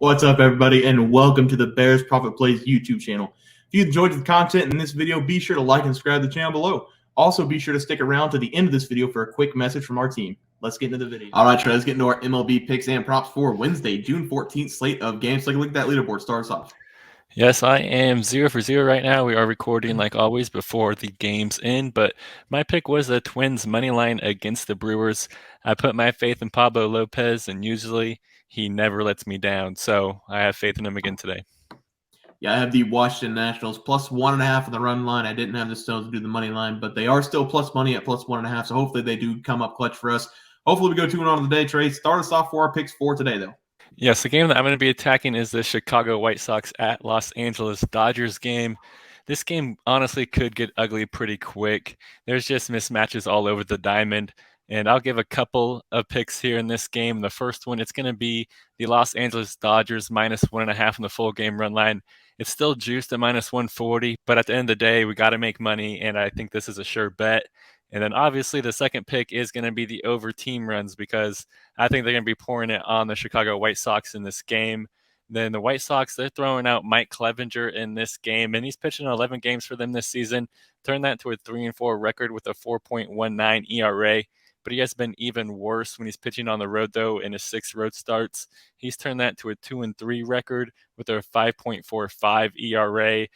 What's up, everybody, and welcome to the Bears Profit Plays YouTube channel. If you enjoyed the content in this video, be sure to like and subscribe to the channel below. Also, be sure to stick around to the end of this video for a quick message from our team. Let's get into the video. All right, Trey, let's get into our MLB picks and props for Wednesday, June 14th slate of games. Take a look at that leaderboard. Start us off. Yes, I am 0 for 0 right now. We are recording like always before the game's in, but my pick was the Twins money line against the Brewers. I put my faith in Pablo Lopez, and usually he never lets me down, so I have faith in him again today. Yeah, I have the Washington Nationals plus 1.5 on the run line. I didn't have the Stones to do the money line, but they are still plus money at plus 1.5, so hopefully they do come up clutch for us. Hopefully we go 2-1 on the day, Trey. Start us off for our picks for today, though. Yes, the game that I'm going to be attacking is the Chicago White Sox at Los Angeles Dodgers game. This game honestly could get ugly pretty quick. There's just mismatches all over the diamond. And I'll give a couple of picks here in this game. The first one, it's going to be the Los Angeles Dodgers minus 1.5 in the full game run line. It's still juiced at minus 140, but at the end of the day, we got to make money, and I think this is a sure bet. And then obviously the second pick is going to be the over team runs because I think they're going to be pouring it on the Chicago White Sox in this game. Then the White Sox, they're throwing out Mike Clevenger in this game, and he's pitching 11 games for them this season. Turned that to a 3-4 record with a 4.19 ERA. But he has been even worse when he's pitching on the road, though, in his 6 road starts. He's turned that to a 2-3 record with a 5.45 ERA.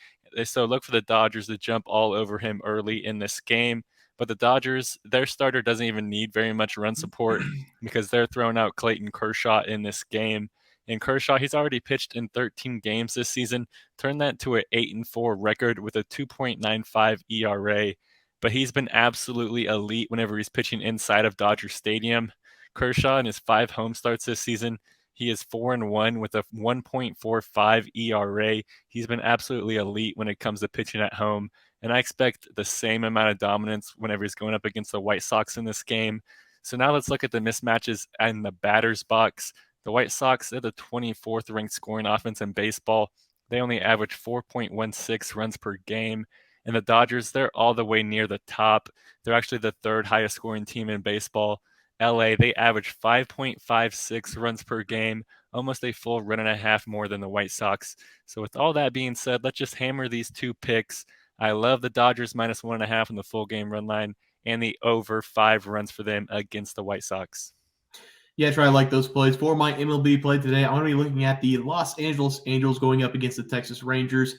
So look for the Dodgers to jump all over him early in this game. But the Dodgers, their starter doesn't even need very much run support because they're throwing out Clayton Kershaw in this game. And Kershaw, he's already pitched in 13 games this season, turned that to an 8-4 record with a 2.95 ERA. But he's been absolutely elite whenever he's pitching inside of Dodger Stadium. Kershaw, in his 5 home starts this season, he is 4-1 with a 1.45 ERA. He's been absolutely elite when it comes to pitching at home. And I expect the same amount of dominance whenever he's going up against the White Sox in this game. So now let's look at the mismatches in the batter's box. The White Sox, they're the 24th ranked scoring offense in baseball. They only average 4.16 runs per game. And the Dodgers, they're all the way near the top. They're actually the 3rd highest scoring team in baseball. LA, they average 5.56 runs per game, almost a full run and a half more than the White Sox. So with all that being said, let's just hammer these 2 picks. I love the Dodgers minus 1.5 in the full game run line and the over 5 runs for them against the White Sox. Yeah, Trey, I like those plays. For my MLB play today, I'm going to be looking at the Los Angeles Angels going up against the Texas Rangers.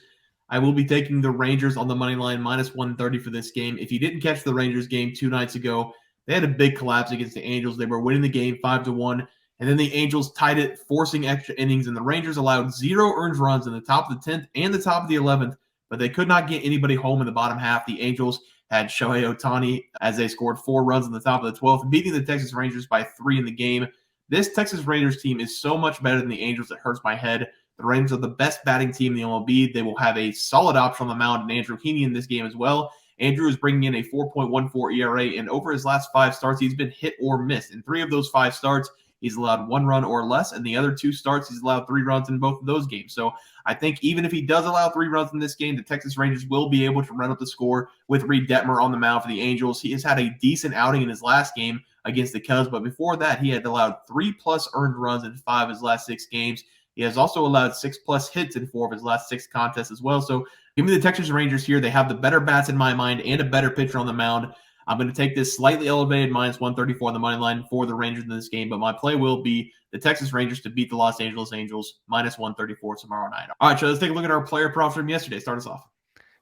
I will be taking the Rangers on the money line minus 130 for this game. If you didn't catch the Rangers game 2 nights ago, they had a big collapse against the Angels. They were winning the game 5-1, and then the Angels tied it, forcing extra innings, and the Rangers allowed 0 earned runs in the top of the 10th and the top of the 11th, but they could not get anybody home in the bottom half. The Angels had Shohei Ohtani as they scored 4 runs in the top of the 12th, beating the Texas Rangers by 3 in the game. This Texas Rangers team is so much better than the Angels, it hurts my head. The Rangers are the best batting team in the MLB. They will have a solid option on the mound in Andrew Heaney in this game as well. Andrew is bringing in a 4.14 ERA, and over his last 5 starts, he's been hit or missed. In 3 of those 5 starts, he's allowed 1 run or less, and the other 2 starts, he's allowed 3 runs in both of those games. So I think even if he does allow 3 runs in this game, the Texas Rangers will be able to run up the score with Reid Detmer on the mound for the Angels. He has had a decent outing in his last game against the Cubs, but before that, he had allowed 3+ earned runs in 5 of his last 6 games. He has also allowed 6+ hits in 4 of his last 6 contests as well. So give me the Texas Rangers here. They have the better bats in my mind and a better pitcher on the mound. I'm going to take this slightly elevated minus 134 on the money line for the Rangers in this game, but my play will be the Texas Rangers to beat the Los Angeles Angels minus 134 tomorrow night. All right, so let's take a look at our player props from yesterday. Start us off.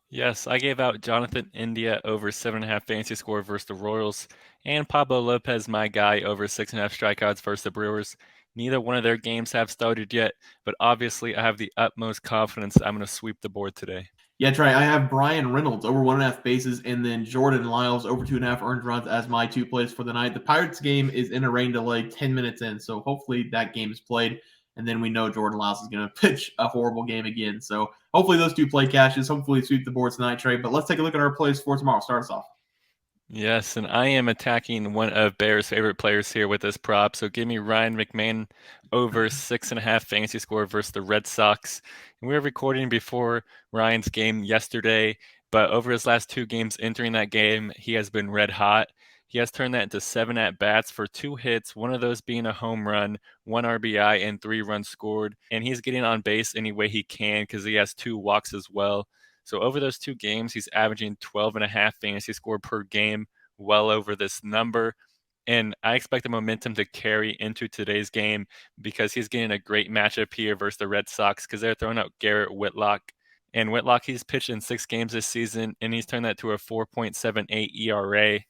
Yes, I gave out Jonathan India over 7.5 fantasy score versus the Royals, and Pablo Lopez, my guy, over 6.5 strikeouts versus the Brewers. Neither one of their games have started yet, but obviously I have the utmost confidence I'm going to sweep the board today. Yeah, Trey, I have Brian Reynolds over 1.5 bases and then Jordan Lyles over 2.5 earned runs as my 2 plays for the night. The Pirates game is in a rain delay 10 minutes in, so hopefully that game is played. And then we know Jordan Lyles is going to pitch a horrible game again. So hopefully those 2 play cashes. Hopefully sweep the board tonight, Trey. But let's take a look at our plays for tomorrow. Start us off. Yes, and I am attacking one of Bears' favorite players here with this prop. So give me Ryan McMahon over 6.5 fantasy score versus the Red Sox. And we were recording before Ryan's game yesterday, but over his last 2 games entering that game, he has been red hot. He has turned that into 7 at-bats for 2 hits, one of those being a home run, 1 RBI, and 3 runs scored. And he's getting on base any way he can because he has 2 walks as well. So over those 2 games, he's averaging 12.5 fantasy score per game, well over this number. And I expect the momentum to carry into today's game because he's getting a great matchup here versus the Red Sox because they're throwing out Garrett Whitlock. And Whitlock, he's pitched in 6 games this season, and he's turned that to a 4.78 ERA.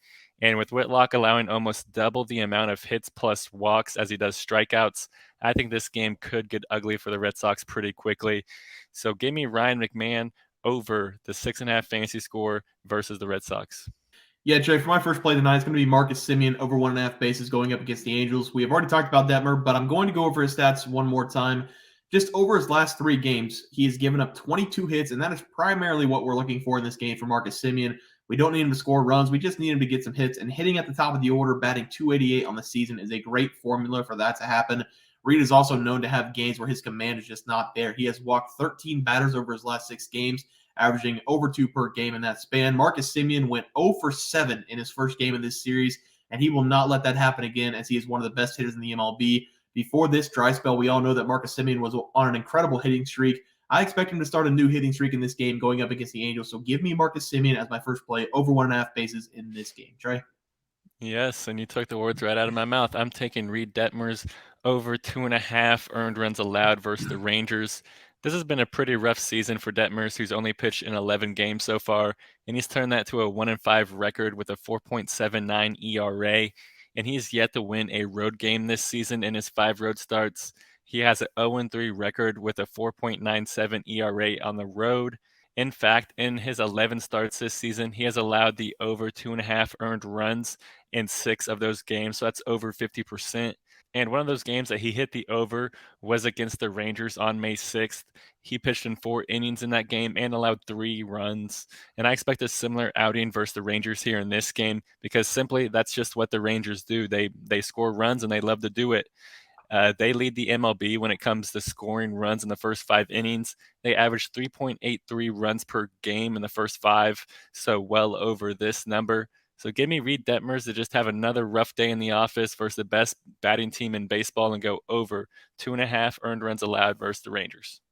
And with Whitlock allowing almost double the amount of hits plus walks as he does strikeouts, I think this game could get ugly for the Red Sox pretty quickly. So give me Ryan McMahon over the 6.5 fantasy score versus the Red Sox. Yeah, Trey, for my first play tonight, it's going to be Marcus Semien over 1.5 bases going up against the Angels. We have already talked about Detmer, but I'm going to go over his stats one more time. Just over his last 3 games, he has given up 22 hits, and that is primarily what we're looking for in this game for Marcus Semien. We don't need him to score runs. We just need him to get some hits, and hitting at the top of the order, batting .288 on the season is a great formula for that to happen. Reid is also known to have games where his command is just not there. He has walked 13 batters over his last 6 games, averaging over 2 per game in that span. Marcus Semien went 0 for 7 in his first game of this series, and he will not let that happen again as he is one of the best hitters in the MLB. Before this dry spell, we all know that Marcus Semien was on an incredible hitting streak. I expect him to start a new hitting streak in this game going up against the Angels, so give me Marcus Semien as my first play over 1.5 bases in this game. Trey? Yes, and you took the words right out of my mouth. I'm taking Reid Detmers over 2.5 earned runs allowed versus the Rangers. This has been a pretty rough season for Detmers, who's only pitched in 11 games so far, and he's turned that to a 1-5 record with a 4.79 ERA, and he's yet to win a road game this season in his 5 road starts. He has an 0-3 record with a 4.97 ERA on the road. In fact, in his 11 starts this season, he has allowed the over 2.5 earned runs in 6 of those games, so that's over 50%. And one of those games that he hit the over was against the Rangers on May 6th. He pitched in 4 innings in that game and allowed 3 runs. And I expect a similar outing versus the Rangers here in this game because simply that's just what the Rangers do. They score runs and they love to do it. They lead the MLB when it comes to scoring runs in the first 5 innings. They average 3.83 runs per game in the first 5, so well over this number. So give me Reid Detmers to just have another rough day in the office versus the best batting team in baseball and go over 2.5 earned runs allowed versus the Rangers.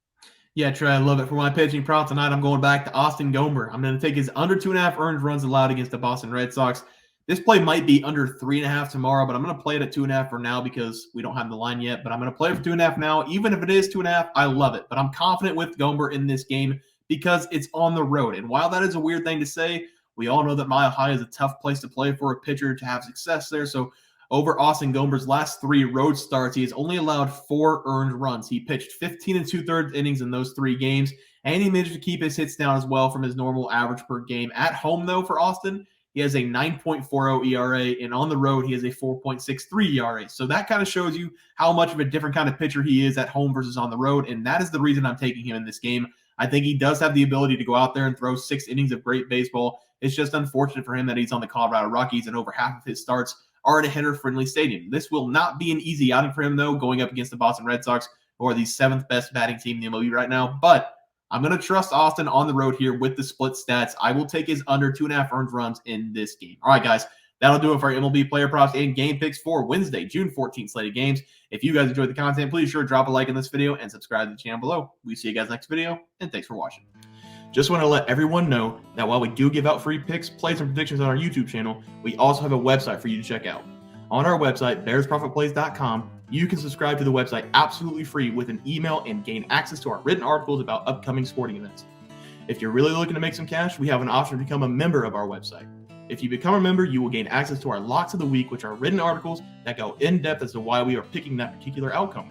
Yeah, Trey, I love it. For my pitching prop tonight, I'm going back to Austin Gomber. I'm going to take his under 2.5 earned runs allowed against the Boston Red Sox. This play might be under 3.5 tomorrow, but I'm going to play it at 2.5 for now because we don't have the line yet. But I'm going to play it for 2.5 now. Even if it is 2.5, I love it. But I'm confident with Gomber in this game because it's on the road. And while that is a weird thing to say, we all know that Mile High is a tough place to play for a pitcher to have success there. So over Austin Gomber's last 3 road starts, he has only allowed 4 earned runs. He pitched 15 2/3 innings in those 3 games, and he managed to keep his hits down as well from his normal average per game. At home, though, for Austin, he has a 9.40 ERA, and on the road, he has a 4.63 ERA. So that kind of shows you how much of a different kind of pitcher he is at home versus on the road, and that is the reason I'm taking him in this game. I think he does have the ability to go out there and throw 6 innings of great baseball. It's just unfortunate for him that he's on the Colorado Rockies, and over half of his starts are at a hitter-friendly stadium. This will not be an easy outing for him, though, going up against the Boston Red Sox, who are the 7th best batting team in the MLB right now. But I'm going to trust Austin on the road here with the split stats. I will take his under 2.5 earned runs in this game. All right, guys, that'll do it for our MLB player props and game picks for Wednesday, June 14th slated games. If you guys enjoyed the content, please sure to drop a like on this video and subscribe to the channel below. We see you guys next video, and thanks for watching. Just want to let everyone know that while we do give out free picks, plays, and predictions on our YouTube channel, we also have a website for you to check out. On our website, bearsprofitplays.com, you can subscribe to the website absolutely free with an email and gain access to our written articles about upcoming sporting events. If you're really looking to make some cash, we have an option to become a member of our website. If you become a member, you will gain access to our Locks of the Week, which are written articles that go in depth as to why we are picking that particular outcome.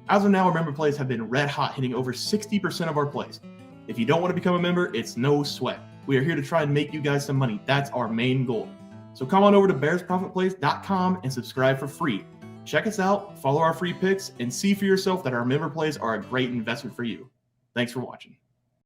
As of now, our member plays have been red hot, hitting over 60% of our plays. If you don't want to become a member, it's no sweat. We are here to try and make you guys some money. That's our main goal. So come on over to bearsprofitplays.com and subscribe for free. Check us out, follow our free picks, and see for yourself that our member plays are a great investment for you. Thanks for watching.